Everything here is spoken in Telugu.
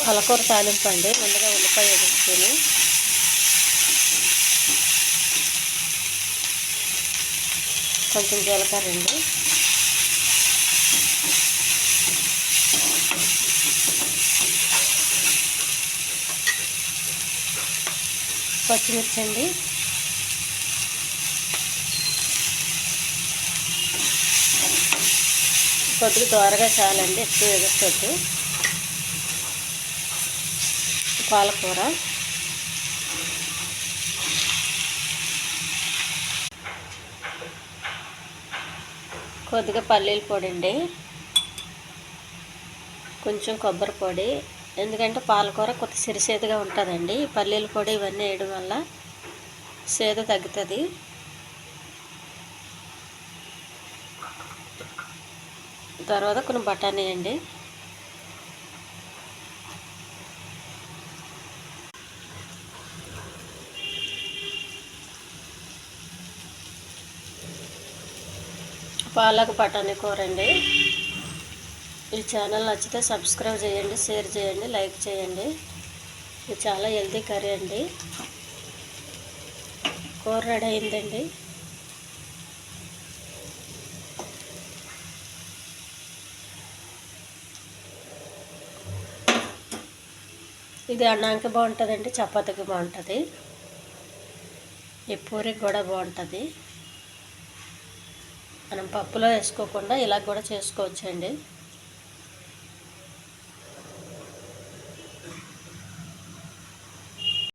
పాలకూర తాలింపు అండి. ముందుగా ఉల్లిపాయ వేసుకొని కొంచెం జీలకర్ర అండి, పచ్చిమిర్చి అండి, కొద్దిగా దోరగా చాలండి, ఎక్కువ వేగొద్దు. పాలకూర, కొద్దిగా పల్లీల పొడి అండి, కొంచెం కొబ్బరి పొడి. ఎందుకంటే పాలకూర కొద్ది సిరిసేదుగా ఉంటుందండి. పల్లీల పొడి ఇవన్నీ వేయడం వల్ల సేదు తగ్గుతుంది. తర్వాత కొన్ని బఠానీ అండి, పాలక్ బఠానీ కూర అండి. ఈ ఛానల్ నచ్చితే సబ్స్క్రైబ్ చేయండి, షేర్ చేయండి, లైక్ చేయండి. ఇది చాలా హెల్తీ కర్రీ అండి. కూర రెడీ అయిందండి. ఇది అన్నానికి బాగుంటుందండి, చపాతీకి బాగుంటుంది, ఈ పూరికి కూడా బాగుంటుంది. మనం పప్పులో వేసుకోకుండా ఇలా కూడా చేసుకోవచ్చండి.